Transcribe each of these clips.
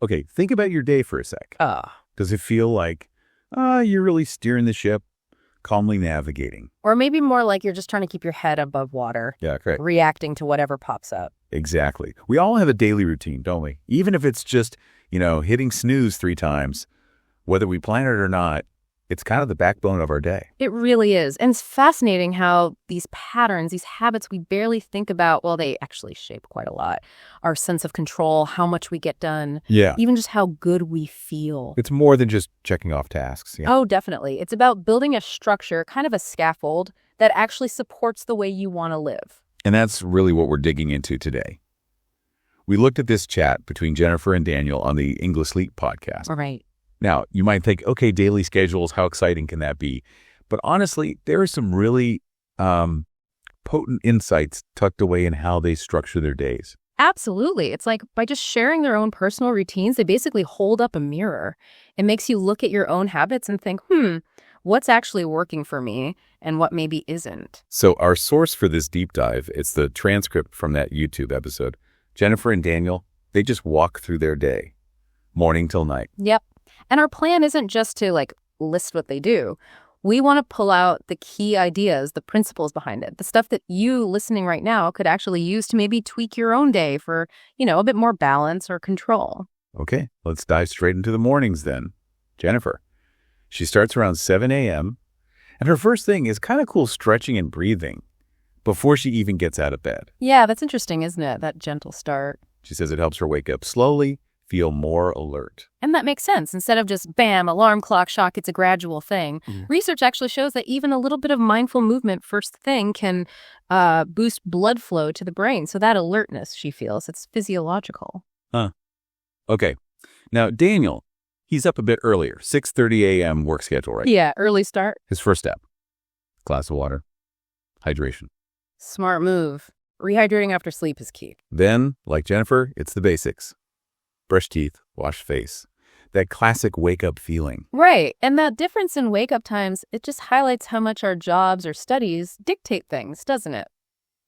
Okay, think about your day for a sec. Does it feel like you're really steering the ship, calmly navigating? Or maybe more like you're just trying to keep your head above water. Yeah, correct. Reacting to whatever pops up. Exactly. We all have a daily routine, don't we? Even if it's just, hitting snooze 3 times, whether we plan it or not, it's kind of the backbone of our day. It really is. And it's fascinating how these patterns, these habits we barely think about, well, they actually shape quite a lot. Our sense of control, how much we get done. Yeah. Even just how good we feel. It's more than just checking off tasks. Yeah. Oh, definitely. It's about building a structure, kind of a scaffold, that actually supports the way you want to live. And that's really what we're digging into today. We looked at this chat between Jennifer and Daniel on the English Leap podcast. All right. Now, you might think, okay, daily schedules, how exciting can that be? But honestly, there are some really potent insights tucked away in how they structure their days. Absolutely. It's like by just sharing their own personal routines, they basically hold up a mirror. It makes you look at your own habits and think, what's actually working for me and what maybe isn't? So our source for this deep dive, it's the transcript from that YouTube episode. Jennifer and Daniel, they just walk through their day, morning till night. Yep. And our plan isn't just to list what they do. We want to pull out the key ideas, the principles behind it, the stuff that you listening right now could actually use to maybe tweak your own day for, a bit more balance or control. Okay, let's dive straight into the mornings then. Jennifer, she starts around 7 a.m. and her first thing is kind of cool stretching and breathing before she even gets out of bed. Yeah, that's interesting, isn't it? That gentle start. She says it helps her wake up slowly, feel more alert. And that makes sense. Instead of just, bam, alarm clock shock, it's a gradual thing. Research actually shows that even a little bit of mindful movement first thing can boost blood flow to the brain. So that alertness she feels, it's physiological. Huh. Okay. Now, Daniel, he's up a bit earlier, 6:30 a.m. work schedule, right? Yeah, early start. His first step, glass of water, hydration. Smart move. Rehydrating after sleep is key. Then, like Jennifer, it's the basics. Brush teeth, wash face. That classic wake-up feeling. Right. And that difference in wake-up times, it just highlights how much our jobs or studies dictate things, doesn't it?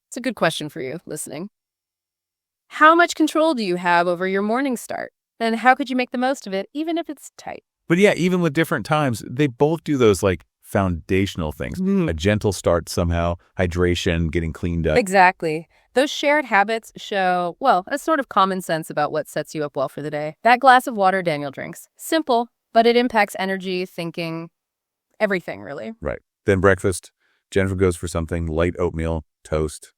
It's a good question for you, listening. How much control do you have over your morning start? And how could you make the most of it, even if it's tight? But yeah, even with different times, they both do those foundational things. A gentle start somehow, hydration, getting cleaned up. Exactly. Those shared habits show, a sort of common sense about what sets you up well for the day. That glass of water Daniel drinks. Simple, but it impacts energy, thinking, everything, really. Right. Then breakfast. Jennifer goes for something light oatmeal, toast.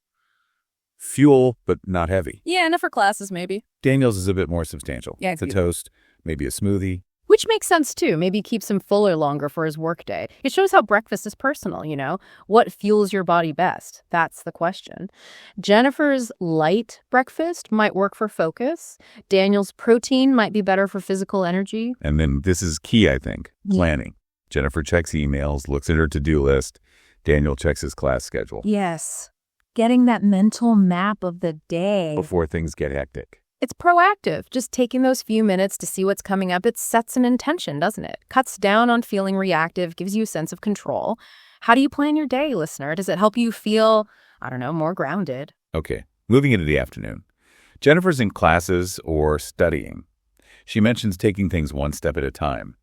Fuel, but not heavy. Yeah, enough for classes, maybe. Daniel's is a bit more substantial. Yeah, it's a toast, maybe a smoothie. Which makes sense, too. Maybe keeps him fuller longer for his workday. It shows how breakfast is personal, What fuels your body best? That's the question. Jennifer's light breakfast might work for focus. Daniel's protein might be better for physical energy. And then this is key, I think, planning. Jennifer checks emails, looks at her to-do list. Daniel checks his class schedule. Yes. Getting that mental map of the day. Before things get hectic. It's proactive. Just taking those few minutes to see what's coming up, it sets an intention, doesn't it? Cuts down on feeling reactive, gives you a sense of control. How do you plan your day, listener? Does it help you feel, more grounded? Okay, moving into the afternoon. Jennifer's in classes or studying. She mentions taking things one step at a time.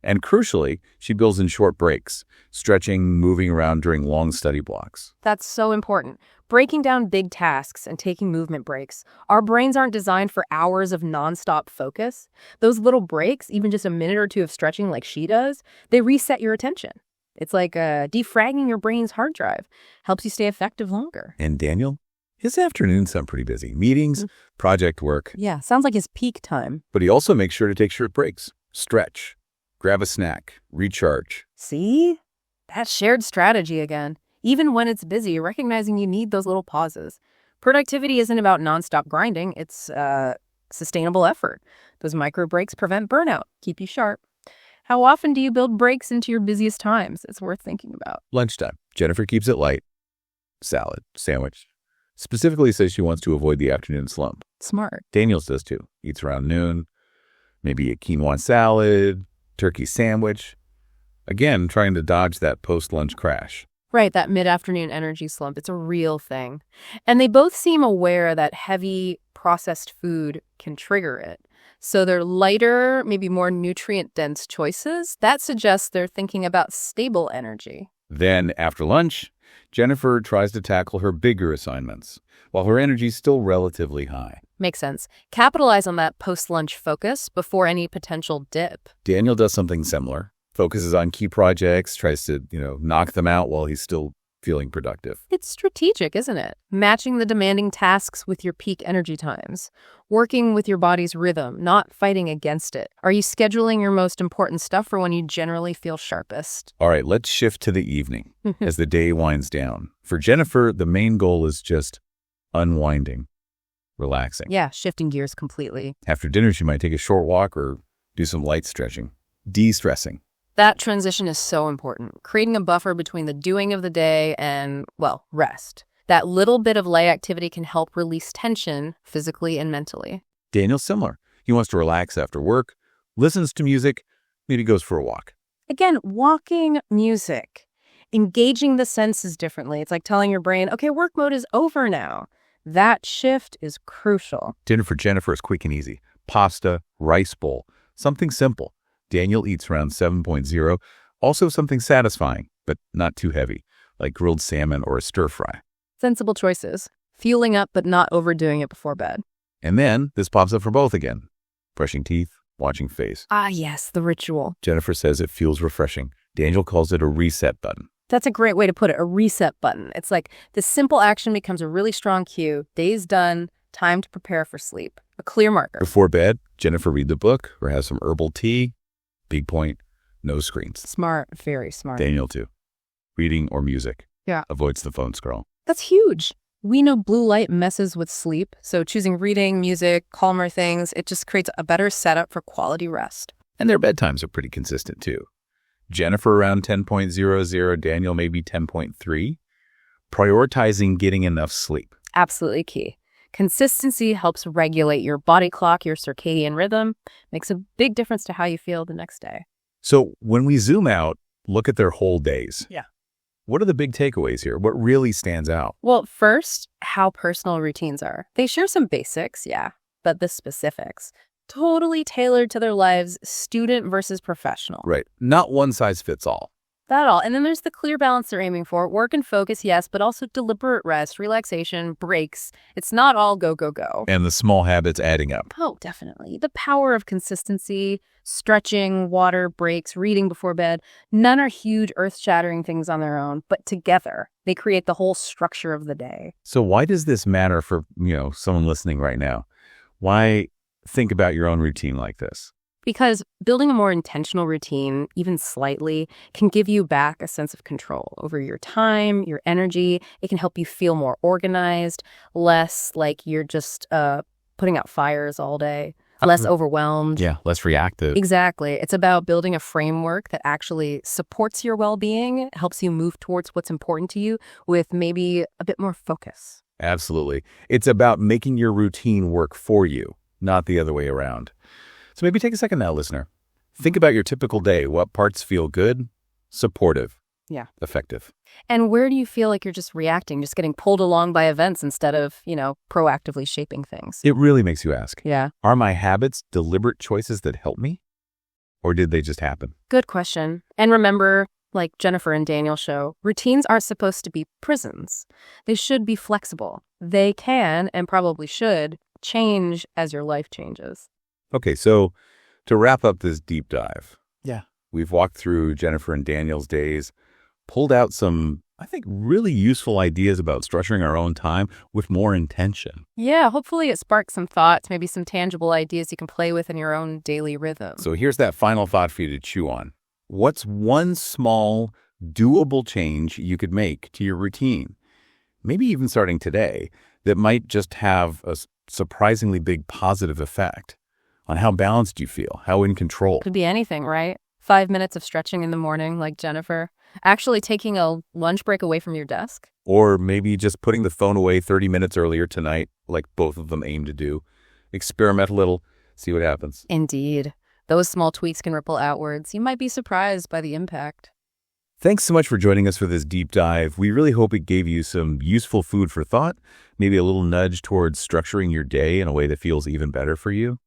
And crucially, she builds in short breaks, stretching, moving around during long study blocks. That's so important. Breaking down big tasks and taking movement breaks. Our brains aren't designed for hours of nonstop focus. Those little breaks, even just a minute or two of stretching like she does, they reset your attention. It's like defragging your brain's hard drive. Helps you stay effective longer. And Daniel? His afternoons sound pretty busy. Meetings, project work. Yeah, sounds like his peak time. But he also makes sure to take short breaks, stretch, grab a snack, recharge. See? That shared strategy again. Even when it's busy, recognizing you need those little pauses. Productivity isn't about nonstop grinding. It's sustainable effort. Those micro breaks prevent burnout, keep you sharp. How often do you build breaks into your busiest times? It's worth thinking about. Lunchtime. Jennifer keeps it light. Salad, sandwich. Specifically says she wants to avoid the afternoon slump. Smart. Daniels does too. Eats around noon. Maybe a quinoa salad, turkey sandwich. Again, trying to dodge that post-lunch crash. Right, that mid-afternoon energy slump. It's a real thing. And they both seem aware that heavy processed food can trigger it. So they're lighter, maybe more nutrient-dense choices. That suggests they're thinking about stable energy. Then, after lunch, Jennifer tries to tackle her bigger assignments, while her energy's still relatively high. Makes sense. Capitalize on that post-lunch focus before any potential dip. Daniel does something similar, focuses on key projects, tries to, knock them out while he's still feeling productive. It's strategic, isn't it? Matching the demanding tasks with your peak energy times. Working with your body's rhythm, not fighting against it. Are you scheduling your most important stuff for when you generally feel sharpest? All right, let's shift to the evening as the day winds down. For Jennifer, the main goal is just unwinding, relaxing. Yeah, shifting gears completely. After dinner, she might take a short walk or do some light stretching, de-stressing. That transition is so important, creating a buffer between the doing of the day and, rest. That little bit of light activity can help release tension physically and mentally. Daniel's similar. He wants to relax after work, listens to music, maybe goes for a walk. Again, walking, music, engaging the senses differently. It's like telling your brain, okay, work mode is over now. That shift is crucial. Dinner for Jennifer is quick and easy. Pasta, rice bowl, something simple. Daniel eats around 7.0. Also something satisfying, but not too heavy, like grilled salmon or a stir fry. Sensible choices. Fueling up but not overdoing it before bed. And then this pops up for both again. Brushing teeth, watching face. Ah, yes, the ritual. Jennifer says it feels refreshing. Daniel calls it a reset button. That's a great way to put it, a reset button. It's like this simple action becomes a really strong cue. Day's done, time to prepare for sleep. A clear marker. Before bed, Jennifer read the book or has some herbal tea. Big point, no screens. Smart, very smart. Daniel too. Reading or music. Yeah. Avoids the phone scroll. That's huge. We know blue light messes with sleep, so choosing reading, music, calmer things, it just creates a better setup for quality rest. And their bedtimes are pretty consistent too. Jennifer around 10.00, Daniel maybe 10.3. Prioritizing getting enough sleep. Absolutely key. Consistency helps regulate your body clock, your circadian rhythm, makes a big difference to how you feel the next day. So when we zoom out, look at their whole days. Yeah. What are the big takeaways here? What really stands out? Well, first, how personal routines are. They share some basics, yeah, but the specifics. Totally tailored to their lives, student versus professional. Right. Not one size fits all. That all. And then there's the clear balance they're aiming for. Work and focus, yes, but also deliberate rest, relaxation, breaks. It's not all go, go, go. And the small habits adding up. Oh, definitely. The power of consistency, stretching, water, breaks, reading before bed. None are huge, earth-shattering things on their own, but together they create the whole structure of the day. So why does this matter for, someone listening right now? Why think about your own routine like this? Because building a more intentional routine, even slightly, can give you back a sense of control over your time, your energy. It can help you feel more organized, less like you're just putting out fires all day, less overwhelmed. Yeah, less reactive. Exactly. It's about building a framework that actually supports your well-being, helps you move towards what's important to you with maybe a bit more focus. Absolutely. It's about making your routine work for you, not the other way around. So maybe take a second now, listener. Think about your typical day. What parts feel good, supportive, effective? And where do you feel like you're just reacting, just getting pulled along by events instead of, proactively shaping things? It really makes you ask. Yeah. Are my habits deliberate choices that help me? Or did they just happen? Good question. And remember, like Jennifer and Daniel show, routines aren't supposed to be prisons. They should be flexible. They can, and probably should, change as your life changes. Okay, so to wrap up this deep dive, Yeah. we've walked through Jennifer and Daniel's days, pulled out some, I think, really useful ideas about structuring our own time with more intention. Yeah, hopefully it sparks some thoughts, maybe some tangible ideas you can play with in your own daily rhythm. So here's that final thought for you to chew on. What's one small, doable change you could make to your routine, maybe even starting today, that might just have a surprisingly big positive effect on how balanced you feel, how in control? Could be anything, right? 5 minutes of stretching in the morning, like Jennifer. Actually taking a lunch break away from your desk. Or maybe just putting the phone away 30 minutes earlier tonight, like both of them aim to do. Experiment a little, see what happens. Indeed. Those small tweaks can ripple outwards. You might be surprised by the impact. Thanks so much for joining us for this deep dive. We really hope it gave you some useful food for thought, maybe a little nudge towards structuring your day in a way that feels even better for you.